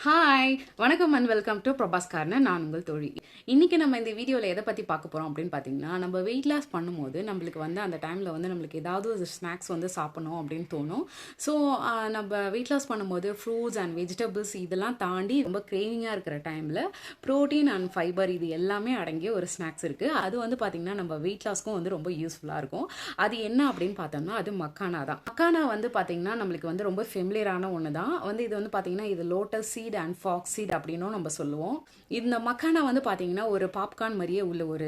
Hi வணக்கம் and welcome to Prabhas corner. நான் உங்கள் தோழி. இன்றைக்கி நம்ம இந்த வீடியோவில் எதை பற்றி பார்க்க போகிறோம் அப்படின்னு பார்த்தீங்கன்னா, நம்ம வெயிட் லாஸ் பண்ணும்போது நம்மளுக்கு வந்து அந்த டைமில் வந்து நம்மளுக்கு ஏதாவது ஒரு ஸ்நாக்ஸ் வந்து சாப்பிடணும் அப்படின்னு தோணும். ஸோ நம்ம வெயிட் லாஸ் பண்ணும்போது ஃப்ரூட்ஸ் அண்ட் வெஜிடபிள்ஸ் இதெல்லாம் தாண்டி ரொம்ப கிரேவிங்காக இருக்கிற டைமில் ப்ரோட்டீன் அண்ட் ஃபைபர் இது எல்லாமே அடங்கிய ஒரு ஸ்நாக்ஸ் இருக்குது. அது வந்து பார்த்திங்கன்னா நம்ம வெயிட் லாஸ்க்கும் வந்து ரொம்ப யூஸ்ஃபுல்லாக இருக்கும். அது என்ன அப்படின்னு பார்த்தோம்னா அது மக்கானா தான். மக்கானா வந்து பார்த்திங்கன்னா நம்மளுக்கு வந்து ரொம்ப ஃபெமிலியரான ஒன்று தான். வந்து இது வந்து பார்த்திங்கன்னா இது lotus seat and fox seat அப்படின்னும் நம்ம சொல்லுவோம். இந்த மக்கானா வந்து பார்த்தீங்கன்னா ஒரு பாப்கார்ன் மாதிரியே உள்ள ஒரு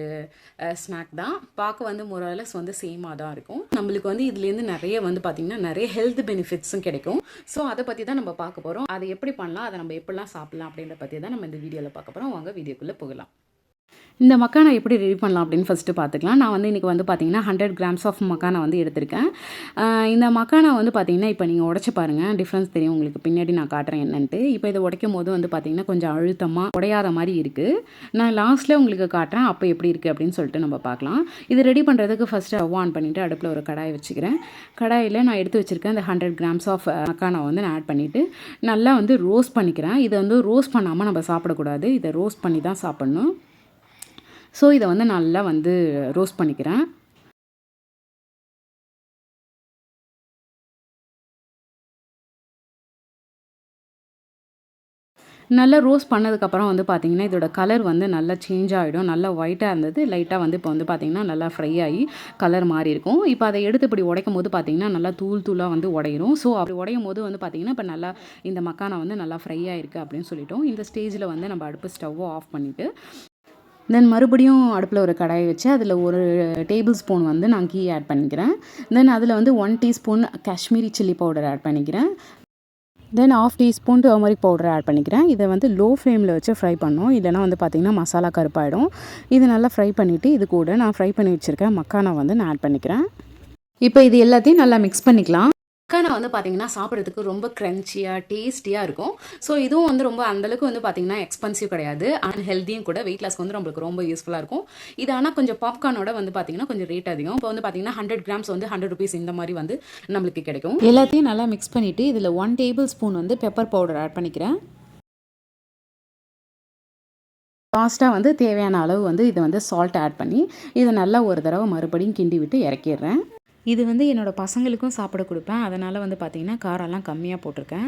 ஸ்நாக் தான். பார்க்க வந்து மொரலஸ் வந்து சேமாக தான் இருக்கும். நம்மளுக்கு வந்து இதுலேருந்து நிறைய வந்து பார்த்தீங்கன்னா நிறைய ஹெல்த் பெனிஃபிட்ஸும் கிடைக்கும். ஸோ அதை பற்றி தான் நம்ம பார்க்க போகிறோம். அதை எப்படி பண்ணலாம், அதை நம்ம எப்படிலாம் சாப்பிட்லாம் அப்படின்ற பற்றி தான் நம்ம இந்த வீடியோவில் பார்க்க போகிறோம். வாங்க வீடியோக்குள்ளே போகலாம். இந்த மக்கானா எப்படி ரெடி பண்ணலாம் அப்படின்னு ஃபஸ்ட்டு பார்த்துக்கலாம். நான் வந்து இன்றைக்கி வந்து பார்த்திங்கன்னா 100 கிராம்ஸ் ஆஃப் மக்கானா வந்து எடுத்திருக்கேன். இந்த மக்கானா வந்து பார்த்திங்கன்னா இப்போ நீங்கள் உடச்சி பாருங்கள், டிஃப்ரென்ஸ் தெரியும் உங்களுக்கு. பின்னாடி நான் காட்டுறேன் என்னன்ட்டு. இப்போ இதை உடைக்கும் போது வந்து பார்த்திங்கன்னா கொஞ்சம் அழுத்தமாக உடையாத மாதிரி இருக்குது. நான் லாஸ்ட்டில் உங்களுக்கு காட்டுறேன் அப்போ எப்படி இருக்குது அப்படின்னு சொல்லிட்டு நம்ம பார்க்கலாம். இது ரெடி பண்ணுறதுக்கு ஃபஸ்ட்டு ஸ்டவ் ஆன் பண்ணிவிட்டு அடுப்பில் ஒரு கடாயை வச்சுக்கிறேன். கடாயில் நான் எடுத்து வச்சுருக்கேன் இந்த 100 கிராம்ஸ் ஆஃப் மக்கானா வந்து நான் ஆட் பண்ணிவிட்டு நல்லா வந்து ரோஸ்ட் பண்ணிக்கிறேன். இதை வந்து ரோஸ்ட் பண்ணாமல் நம்ம சாப்பிடக்கூடாது, இதை ரோஸ்ட் பண்ணி தான் சாப்பிட்ணும். ஸோ இதை வந்து நல்லா வந்து ரோஸ்ட் பண்ணிக்கிறேன். நல்லா ரோஸ்ட் பண்ணதுக்கப்புறம் வந்து பார்த்திங்கன்னா இதோட கலர் வந்து நல்லா சேஞ்ச் ஆகிடும். நல்லா ஒயிட்டாக இருந்தது, லைட்டாக வந்து இப்போ வந்து பார்த்திங்கன்னா நல்லா ஃப்ரை ஆகி கலர் மாறி இருக்கும். இப்போ அதை எடுத்து இப்படி உடைக்கும் போது பார்த்திங்கன்னா நல்லா தூள் தூளாக வந்து உடையிரும். ஸோ அப்படி உடையும் போது வந்து பார்த்திங்கன்னா இப்போ நல்லா இந்த மக்கானா வந்து நல்லா ஃப்ரை ஆகிருக்கு அப்படின்னு சொல்லிட்டோம். இந்த ஸ்டேஜில் வந்து நம்ம அடுப்பு ஸ்டவ்வை ஆஃப் பண்ணிவிட்டு தென் மறுபடியும் அடுப்பில் ஒரு கடாயை வச்சு அதில் ஒரு டேபிள் ஸ்பூன் வந்து நான் கீ ஆட் பண்ணிக்கிறேன். தென் அதில் வந்து 1 teaspoon Kashmiri chilli powder add பண்ணிக்கிறேன். Then 1/2 teaspoon turmeric powder add பண்ணிக்கிறேன். இதை வந்து லோ ஃப்ளேமில் வச்சு ஃப்ரை பண்ணணும், இல்லைனா வந்து பார்த்திங்கன்னா மசாலா கருப்பாயிடும். இது நல்லா ஃப்ரை பண்ணிவிட்டு இது கூட நான் ஃப்ரை பண்ணி வச்சுருக்கேன் மக்கானா வந்து நான் ஆட் பண்ணிக்கிறேன். இப்போ இது எல்லாத்தையும் நல்லா மிக்ஸ் பண்ணிக்கலாம். மக்கானா வந்து பார்த்திங்கன்னா சாப்பிட்றதுக்கு ரொம்ப க்ரன்ச்சியாக டேஸ்டியாக இருக்கும். ஸோ இதுவும் வந்து ரொம்ப அந்தளவுக்கு வந்து பார்த்திங்கன்னா எக்ஸ்பென்சிவ் கிடையாது, அண்ட் ஹெல்த்தியும் கூட. வெயிட் லாஸ்க்கு வந்து நம்மளுக்கு ரொம்ப யூஸ்ஃபுல்லாக இருக்கும். இது ஆனால் கொஞ்சம் பாப்கார்னோட வந்து பார்த்திங்கன்னா கொஞ்சம் ரேட் அதிகம். இப்போ வந்து பார்த்திங்கன்னா 100 கிராம்ஸ் வந்து 100 ருபீஸ் இந்த மாதிரி வந்து நம்மளுக்கு கிடைக்கும். எல்லாத்தையும் நல்லா மிக்ஸ் பண்ணிவிட்டு இதில் 1 டேபிள் ஸ்பூன் வந்து பெப்பர் பவுடர் ஆட் பண்ணிக்கிறேன். லாஸ்ட்டாக வந்து தேவையான அளவு வந்து இதை வந்து சால்ட் ஆட் பண்ணி இதை நல்லா ஒரு தடவை மறுபடியும் கிண்டி விட்டு இறக்கிடுறேன். இது வந்து என்னோடய பசங்களுக்கும் சாப்பிட கொடுப்பேன், அதனால் வந்து பார்த்திங்கன்னா காரம்லாம் கம்மியாக போட்டிருக்கேன்.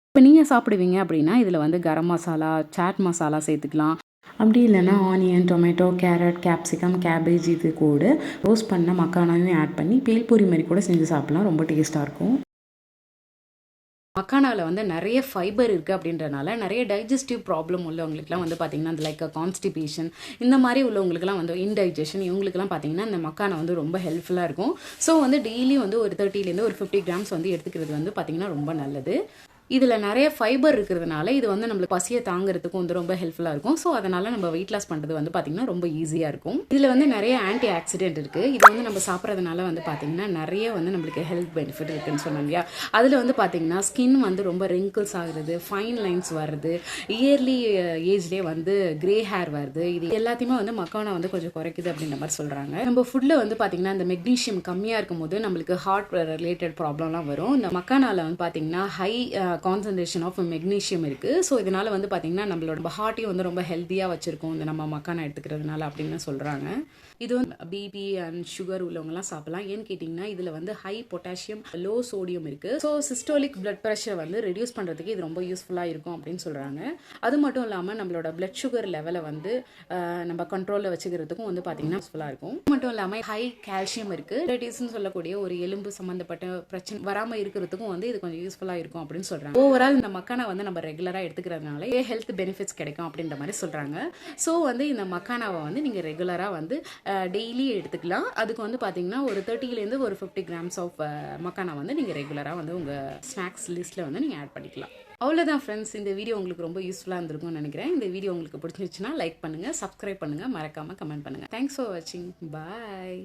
இப்போ நீங்கள் சாப்பிடுவீங்க அப்படின்னா இதில் வந்து கரம் மசாலா, சாட் மசாலா சேர்த்துக்கலாம். அப்படி இல்லைன்னா onion, tomato, carrot, capsicum, cabbage இது கூட ரோஸ்ட் பண்ண மக்கானாவையும் ஆட் பண்ணி பேல்பூரி மாதிரி கூட செஞ்சு சாப்பிட்லாம். ரொம்ப டேஸ்ட்டாக இருக்கும். மக்கானாவில் வந்து நிறைய ஃபைபர் இருக்குது அப்படின்றனால நிறைய டைஜஸ்டிவ் ப்ராப்ளம் உள்ளவங்களுக்குலாம் வந்து பார்த்திங்கன்னா அந்த லைக் கான்ஸ்டிபேஷன் இந்த மாதிரி உள்ளவங்களுக்குலாம் வந்து இன்டைஜஷன் இவங்களுக்குலாம் பார்த்திங்கன்னா இந்த மக்கானா வந்து ரொம்ப ஹெல்ப்ஃபுல்லாக இருக்கும். ஸோ வந்து டெய்லி வந்து ஒரு 30லேருந்து ஒரு 50 கிராம்ஸ் வந்து எடுத்துக்கிறது வந்து பார்த்திங்கன்னா ரொம்ப நல்லது. இதில் நிறைய ஃபைபர் இருக்கிறதுனால இது வந்து நம்மளுக்கு பசியை தாங்கிறதுக்கும் வந்து ரொம்ப ஹெல்ப்ஃபுல்லாக இருக்கும். ஸோ அதனால் நம்ம வெயிட் லாஸ் பண்ணுறது வந்து பார்த்திங்கன்னா ரொம்ப ஈஸியாக இருக்கும். இதில் வந்து நிறைய ஆன்டி ஆக்சிடென்ட் இருக்குது. இது வந்து நம்ம சாப்பிட்றதுனால வந்து பார்த்திங்கன்னா நிறைய வந்து நம்மளுக்கு ஹெல்த் பெனிஃபிட் இருக்குதுன்னு சொன்னோம் இல்லையா. அதில் வந்து பார்த்திங்கன்னா ஸ்கின் வந்து ரொம்ப ரிங்கிள்ஸ் ஆகுறது, ஃபைன் லைன்ஸ் வருது, இயர்லி ஏஜ்லேயே வந்து கிரே ஹேர் வருது, இது எல்லாத்தையுமே வந்து மக்கானா வந்து கொஞ்சம் குறைக்குது அப்படின்ற மாதிரி சொல்கிறாங்க. நம்ம ஃபுட்டில் வந்து பார்த்திங்கன்னா இந்த மெக்னீஷியம் கம்மியாக இருக்கும் போது நம்மளுக்கு ஹார்ட் ரிலேட்டட் ப்ராப்ளம்லாம் வரும். இந்த மக்கானாவில் வந்து பார்த்திங்கன்னா ஹை கான்சன்ட்ரேஷன் ஆஃப் மெக்னீஷியம் இருக்குது. ஸோ இதனால் வந்து பார்த்திங்கன்னா நம்மளோட ஹார்ட்டையும் வந்து ரொம்ப ஹெல்த்தியாக வச்சுருக்கோம் இந்த நம்ம மக்கானா எடுத்துக்கிறதுனால அப்படின்னு சொல்கிறாங்க. இது வந்து பிபி அண்ட் சுகர் உள்ளவங்கலாம் சாப்பிடலாம். ஏன்னு கேட்டிங்கன்னா இதில் வந்து ஹை பொட்டாசியம், லோ சோடியம் இருக்குது. ஸோ சிஸ்டோலிக் பிளட் ப்ரெஷர் வந்து ரெடியூஸ் பண்ணுறதுக்கு இது ரொம்ப யூஸ்ஃபுல்லாக இருக்கும் அப்படின்னு சொல்கிறாங்க. அது மட்டும் இல்லாமல் நம்மளோட பிளட் சுகர் லெவலை வந்து நம்ம கண்ட்ரோலில் வச்சுக்கிறதுக்கும் வந்து பார்த்திங்கன்னா யூஸ்ஃபுல்லாக இருக்கும். அது மட்டும் இல்லாமல் ஹை கால்சியம் இருக்குது. டயபிட்டிஸ்னு சொல்லக்கூடிய ஒரு எலும்பு சம்மந்தப்பட்ட பிரச்சனை வராமல் இருக்கிறதுக்கும் வந்து இது கொஞ்சம் யூஸ்ஃபுல்லாக இருக்கும் அப்படின்னு சொல்கிறாங்க. ஓவரால் இந்த மக்கானா வந்து நம்ம ரெகுலராக எடுத்துக்கிறதுனால ஹெல்த் பெனிஃபிட்ஸ் கிடைக்கும் அப்படின்ற மாதிரி சொல்கிறாங்க. ஸோ வந்து இந்த மக்கானாவை வந்து நீங்கள் ரெகுலராக வந்து டெய்லி எடுத்துக்கலாம். அதுக்கு வந்து பார்த்தீங்கன்னா ஒரு 30லேருந்து ஒரு 50 கிராம்ஸ் ஆஃப் மக்கானா வந்து நீங்கள் ரெகுலராக வந்து உங்கள் ஸ்நாக்ஸ் லிஸ்ட்டில் வந்து நீங்கள் ஆட் பண்ணிக்கலாம். அவ்வளோதான் ஃப்ரெண்ட்ஸ், இந்த வீடியோ உங்களுக்கு ரொம்ப யூஸ்ஃபுல்லாக இருந்திருக்கும்னு நினைக்கிறேன். இந்த வீடியோ உங்களுக்கு பிடிச்சிருந்துச்சுன்னா லைக் பண்ணுங்கள், சப்ஸ்கிரைப் பண்ணுங்கள், மறக்காமல் கமெண்ட் பண்ணுங்கள். தேங்க்ஸ் ஃபார் வாட்சிங். பாய்.